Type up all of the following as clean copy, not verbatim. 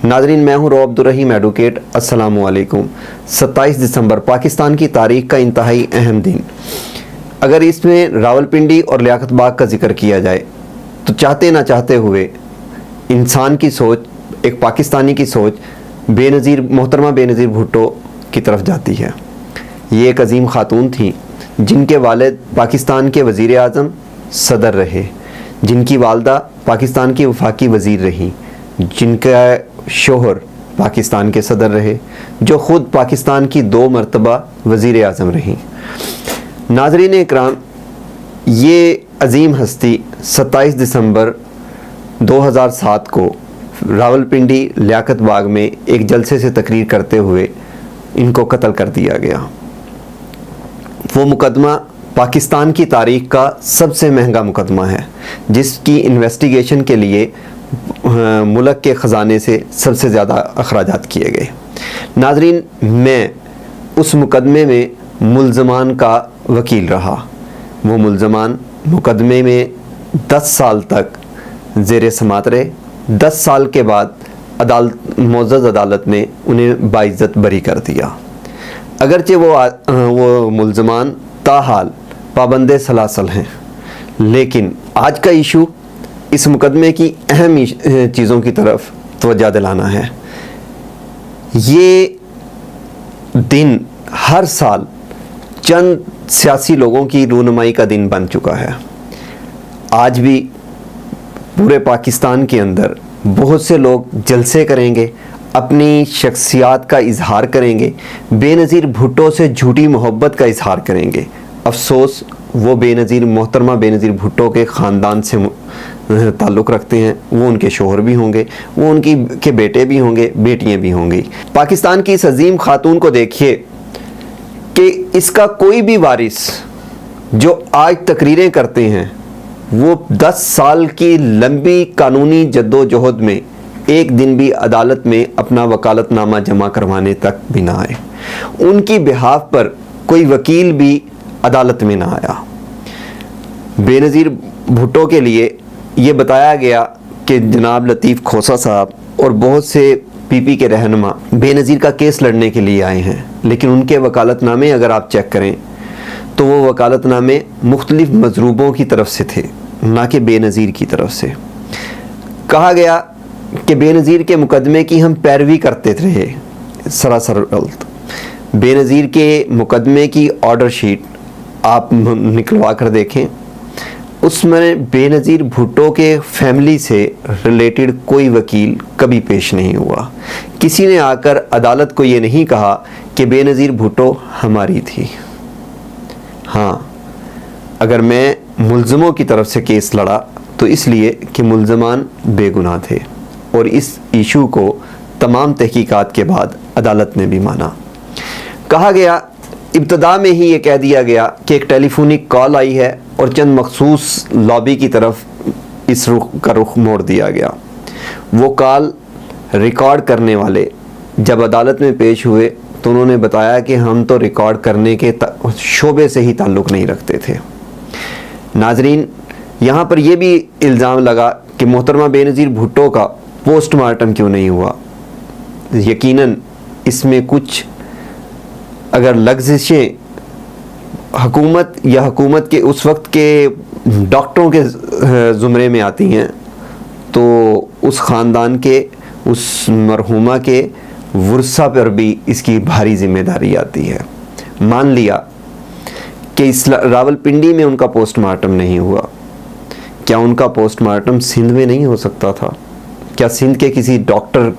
नाजरीन, मैं हूँ अब्दुर्रहीम एडवोकेट। अस्सलामु अलैकुम। 27 दिसंबर पाकिस्तान की तारीख का इंतहाई अहम दिन। अगर इसमें रावलपिंडी और लियाकत बाग का जिक्र किया जाए तो चाहते ना चाहते हुए इंसान की सोच, एक पाकिस्तानी की सोच मोहतरमा बेनज़ीर भुट्टो की तरफ जाती है। ये एक अजीम खातून थी जिनके वालिद पाकिस्तान के वज़ीर आज़म सदर रहे, जिनकी वालदा पाकिस्तान की वफाकी वज़ीर रही, जिनका शोहर पाकिस्तान के सदर रहे, जो ख़ुद पाकिस्तान की 2 मरतबा वज़ीर आज़म रही। नाज़रीन इकराम, ये अजीम हस्ती 27 दिसंबर 2007 को रावलपिंडी लियाकत बाग में एक जलसे से तकरीर करते हुए इनको कत्ल कर दिया गया। वो मुकदमा पाकिस्तान की तारीख़ का सबसे महंगा मुकदमा है, जिसकी इन्वेस्टिगेशन के लिए मुल्क के ख़जाने से सबसे ज़्यादा अखराजात किए गए। नाज़रीन, मैं उस मुकदमे में मुल्ज़मान का वकील रहा। वो मुल्ज़मान मुकदमे में 10 साल तक ज़ेरे समात रहे। 10 साल के बाद मुअज़्ज़ज़ अदालत ने उन्हें बाइज़्ज़त बरी कर दिया। अगरचे वो मुल्ज़मान ताहाल पाबंदे सलासल हैं, लेकिन आज का इशू इस मुकदमे की अहम चीज़ों की तरफ तवज्जो दिलाना है। ये दिन हर साल चंद सियासी लोगों की रूनुमाई का दिन बन चुका है। आज भी पूरे पाकिस्तान के अंदर बहुत से लोग जलसे करेंगे, अपनी शख्सियत का इजहार करेंगे, बेनज़ीर भुट्टो से झूठी मोहब्बत का इजहार करेंगे। अफसोस, वो मोहतरमा बेनज़ीर भुट्टो के ख़ानदान से ताल्लुक़ रखते हैं। वो उनके शोहर भी होंगे, वो उनके बेटे भी होंगे, बेटियां भी होंगी। पाकिस्तान की इस अजीम खातून को देखिए कि इसका कोई भी वारिस जो आज तकरीरें करते हैं, वो 10 साल की लंबी कानूनी जद्दोजहद में एक दिन भी अदालत में अपना वकालतनामा जमा करवाने तक भी ना आए। उनकी बिहाफ पर कोई वकील भी अदालत में ना आया। बेनज़ीर भुट्टो के लिए ये बताया गया कि जनाब लतीफ़ खोसा साहब और बहुत से पीपी के रहनुमा बेनज़ीर का केस लड़ने के लिए आए हैं, लेकिन उनके वकालतनामे अगर आप चेक करें तो वो वकालतनामे मुख्तलिफ मजरूबों की तरफ से थे, ना कि बेनज़ीर की तरफ से। कहा गया कि बेनज़ीर के मुकदमे की हम पैरवी करते रहे। सरासर गलत। बेनज़ीर के मुकदमे की ऑर्डर शीट आप निकलवा कर देखें, उसमें बेनज़ीर भुट्टो के फैमिली से रिलेटेड कोई वकील कभी पेश नहीं हुआ। किसी ने आकर अदालत को ये नहीं कहा कि बेनज़ीर भुट्टो हमारी थी। हाँ, अगर मैं मुल्ज़मों की तरफ से केस लड़ा तो इसलिए कि मुल्ज़मान बेगुनाह थे, और इस इशू को तमाम तहकीकात के बाद अदालत ने भी माना। कहा गया, इब्तदा में ही ये कह दिया गया कि एक टेलीफोनिक कॉल आई है और चंद मखसूस लॉबी की तरफ इस रुख मोड़ दिया गया। वो कॉल रिकॉर्ड करने वाले जब अदालत में पेश हुए तो उन्होंने बताया कि हम तो रिकॉर्ड करने के शोबे से ही ताल्लुक़ नहीं रखते थे। नाजरीन, यहाँ पर यह भी इल्ज़ाम लगा कि मोहतरमा बेनज़ीर भुट्टो का पोस्टमार्टम क्यों नहीं हुआ। यकीनन इसमें कुछ अगर लग्ज़िशें हुकूमत या हुकूमत के उस वक्त के डॉक्टरों के ज़ुमरे में आती हैं तो उस ख़ानदान के, उस मरहुमा के वरसा पर भी इसकी भारी ज़िम्मेदारी आती है। मान लिया कि इस रावलपिंडी में उनका पोस्टमार्टम नहीं हुआ, क्या उनका पोस्टमार्टम सिंध में नहीं हो सकता था? क्या सिंध के किसी डॉक्टर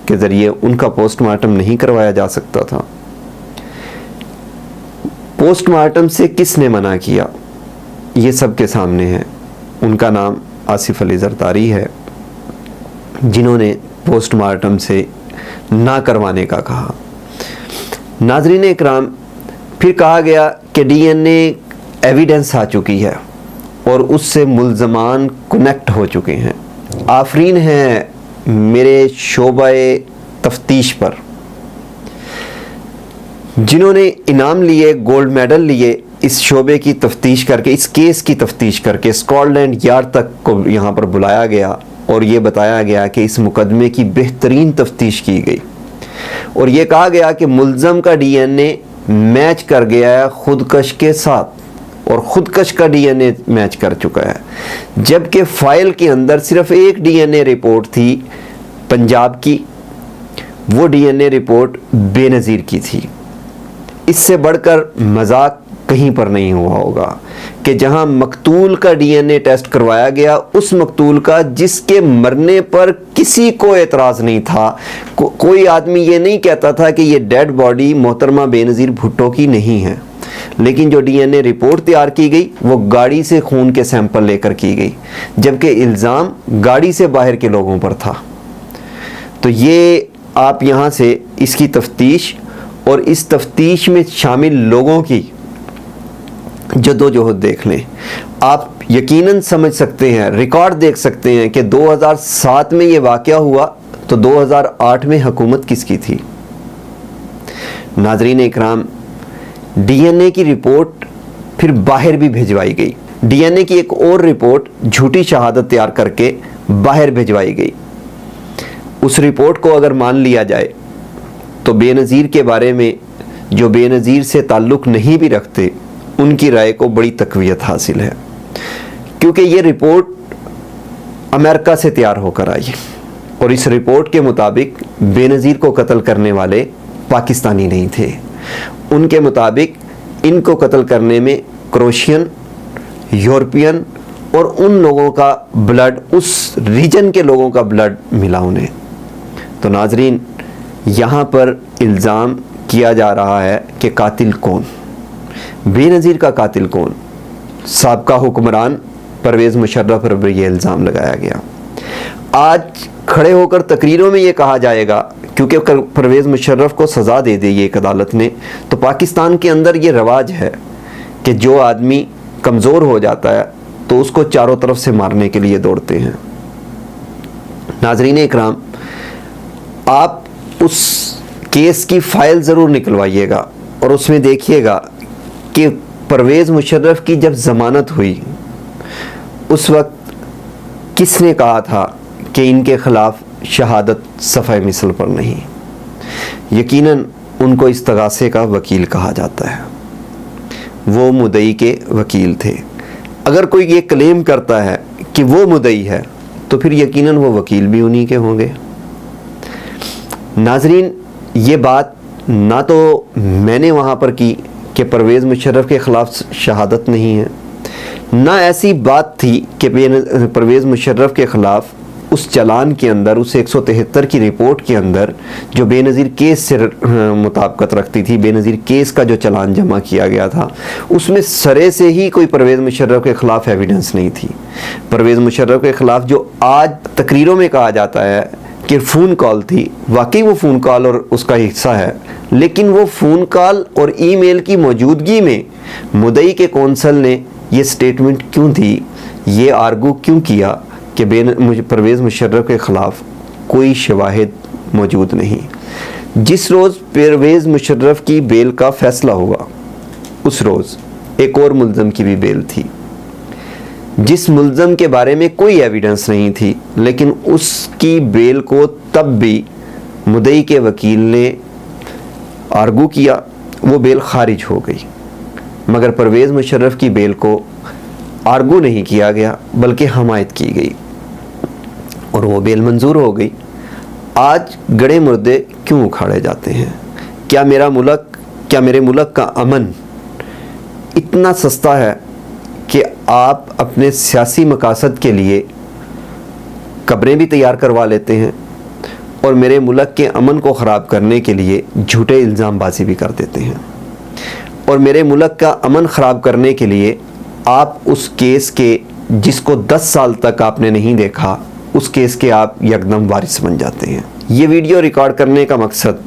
के ज़रिए उनका पोस्टमार्टम नहीं करवाया जा सकता था? पोस्टमार्टम से किसने मना किया, ये सब के सामने है। उनका नाम आसिफ अली जरदारी है, जिन्होंने पोस्टमार्टम से ना करवाने का कहा। नाज़रीन इकराम, फिर कहा गया कि डीएनए एविडेंस आ चुकी है और उससे मुल्ज़मान कनेक्ट हो चुके हैं। आफरीन है मेरे शोबाए तफ्तीश पर, जिन्होंने इनाम लिए, गोल्ड मेडल लिए इस शोबे की तफ्तीश करके, इस केस की तफ्तीश करके स्कॉटलैंड यार्ड तक को यहाँ पर बुलाया गया और ये बताया गया कि इस मुकदमे की बेहतरीन तफ्तीश की गई और ये कहा गया कि मुल्ज़म का डीएनए मैच कर गया है खुदकश के साथ और खुदकश का डीएनए मैच कर चुका है, जबकि फ़ाइल के अंदर सिर्फ एक डीएनए रिपोर्ट थी पंजाब की, वो डीएनए रिपोर्ट बेनज़ीर की थी। इससे बढ़कर मजाक कहीं पर नहीं हुआ होगा कि जहां मकतूल का डीएनए टेस्ट करवाया गया, उस मकतूल का जिसके मरने पर किसी को एतराज़ नहीं था, कोई आदमी ये नहीं कहता था कि ये डेड बॉडी मोहतरमा बेनज़ीर भुट्टो की नहीं है, लेकिन जो डीएनए रिपोर्ट तैयार की गई वो गाड़ी से खून के सैंपल लेकर की गई, जबकि इल्ज़ाम गाड़ी से बाहर के लोगों पर था। तो ये आप यहाँ से इसकी तफ्तीश और इस तफ्तीश में शामिल लोगों की जद्दोजहद देख लें, आप यकीनन समझ सकते हैं, रिकॉर्ड देख सकते हैं कि 2007 में ये वाक़या हुआ तो 2008 में हुकूमत किसकी थी। नाज़रीन इकराम, डीएनए की रिपोर्ट फिर बाहर भी भिजवाई गई, डीएनए की एक और रिपोर्ट झूठी शहादत तैयार करके बाहर भिजवाई गई। उस रिपोर्ट को अगर मान लिया जाए तो बेनज़ीर के बारे में जो बेनज़ीर से ताल्लुक़ नहीं भी रखते उनकी राय को बड़ी तक़वियत हासिल है, क्योंकि ये रिपोर्ट अमेरिका से तैयार होकर आई और इस रिपोर्ट के मुताबिक बेनज़ीर को कत्ल करने वाले पाकिस्तानी नहीं थे। उनके मुताबिक इनको कत्ल करने में क्रोशियन, यूरोपियन और उन लोगों का ब्लड, उस रीजन के लोगों का ब्लड मिला उन्हें। तो नाजरीन, यहाँ पर इल्ज़ाम किया जा रहा है कि कातिल कौन, बेनज़ीर का कातिल कौन। साबका हुक्मरान परवेज़ मुशर्रफ पर भी ये इल्ज़ाम लगाया गया। आज खड़े होकर तकरीरों में ये कहा जाएगा, क्योंकि परवेज़ मुशर्रफ को सज़ा दे दी एक अदालत ने, तो पाकिस्तान के अंदर ये रवाज है कि जो आदमी कमज़ोर हो जाता है तो उसको चारों तरफ से मारने के लिए दौड़ते हैं। नाज़रीन इकराम, आप उस केस की फ़ाइल ज़रूर निकलवाइएगा और उसमें देखिएगा कि परवेज़ मुशर्रफ की जब ज़मानत हुई उस वक्त किसने कहा था कि इनके ख़िलाफ़ शहादत सफ़े मिसल पर नहीं। यकीनन उनको इस्तगासे का वकील कहा जाता है, वो मुद्दई के वकील थे। अगर कोई ये क्लेम करता है कि वो मुद्दई है तो फिर यकीनन वो वकील भी उन्हीं के होंगे। नाजरीन, ये बात ना तो मैंने वहाँ पर की कि परवेज़ मुशर्रफ के ख़िलाफ़ शहादत नहीं है, ना ऐसी बात थी कि परवेज़ मुशर्रफ के ख़िलाफ़ उस चलान के अंदर, उस 173 की रिपोर्ट के अंदर जो बेनज़ीर केस से मुताबिकत रखती थी, बेनज़ीर केस का जो चलान जमा किया गया था, उसमें सरे से ही कोई परवेज़ मुशर्रफ के ख़िलाफ़ एविडेंस नहीं थी। परवेज़ मुशर्रफ के ख़िलाफ़ जो आज तकरीरों में कहा जाता है कि फ़ोन कॉल थी, वाकई वो फ़ोन कॉल और उसका हिस्सा है, लेकिन वो फ़ोन कॉल और ईमेल की मौजूदगी में मुद्दई के कौंसल ने ये स्टेटमेंट क्यों दी, ये आर्गू क्यों किया कि परवेज़ मुशर्रफ के ख़िलाफ़ कोई शवाहिद मौजूद नहीं। जिस रोज़ परवेज़ मुशर्रफ की बेल का फ़ैसला हुआ उस रोज़ एक और मुल्ज़म की भी बेल थी, जिस मुल्ज़म के बारे में कोई एविडेंस नहीं थी, लेकिन उसकी बेल को तब भी मुद्दई के वकील ने आर्गू किया, वो बेल खारिज हो गई। मगर परवेज़ मुशर्रफ की बेल को आर्गू नहीं किया गया बल्कि हमायत की गई और वो बेल मंजूर हो गई। आज गड़े मुर्दे क्यों उखाड़े जाते हैं? क्या मेरे मुल्क का अमन इतना सस्ता है कि आप अपने सियासी मकासद के लिए कब्रें भी तैयार करवा लेते हैं और मेरे मुल्क के अमन को ख़राब करने के लिए झूठे इल्ज़ामबाजी भी कर देते हैं, और मेरे मुल्क का अमन ख़राब करने के लिए आप उस केस के जिसको 10 साल तक आपने नहीं देखा, उस केस के आप यकदम वारिस बन जाते हैं। ये वीडियो रिकॉर्ड करने का मकसद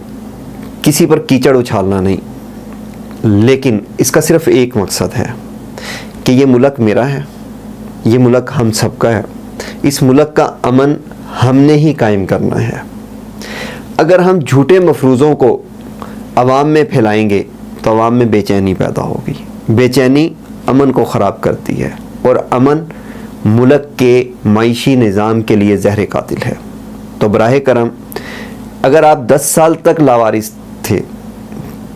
किसी पर कीचड़ उछालना नहीं, लेकिन इसका सिर्फ एक मकसद है कि ये मुल्क मेरा है, ये मुल्क हम सबका है, इस मुल्क का अमन हमने ही कायम करना है। अगर हम झूठे मफरूज़ों को अवाम में फैलाएंगे तो अवाम में बेचैनी पैदा होगी। बेचैनी अमन को ख़राब करती है और अमन मुल्क के मईशी निज़ाम के लिए ज़हर कातिल है। तो बराह करम, अगर आप 10 साल तक लावारिस थे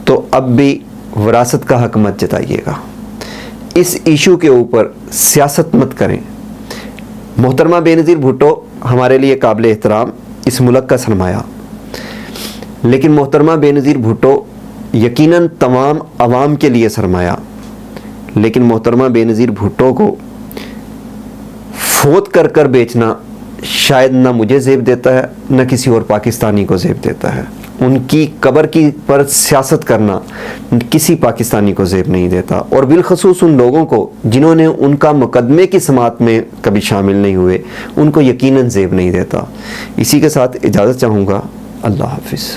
तो अब भी विरासत का हक मत जताइएगा। इस इशू के ऊपर सियासत मत करें। मोहतरमा बेनज़ीर भुट्टो हमारे लिए काबिल एहतराम, इस मुल्क का सरमाया, लेकिन मोहतरमा बेनज़ीर भुट्टो यकीनन तमाम अवाम के लिए सरमाया, लेकिन मोहतरमा बेनज़ीर भुट्टो को फोत कर कर बेचना शायद ना मुझे ज़ेब देता है, न किसी और पाकिस्तानी को ज़ेब देता है। उनकी कब्र की पर सियासत करना किसी पाकिस्तानी को ज़ेब नहीं देता, और बिलखसूस उन लोगों को जिन्होंने उनका मुकदमे की समात में कभी शामिल नहीं हुए, उनको यकीनन ज़ेब नहीं देता। इसी के साथ इजाज़त चाहूँगा। अल्लाह हाफ़िज़।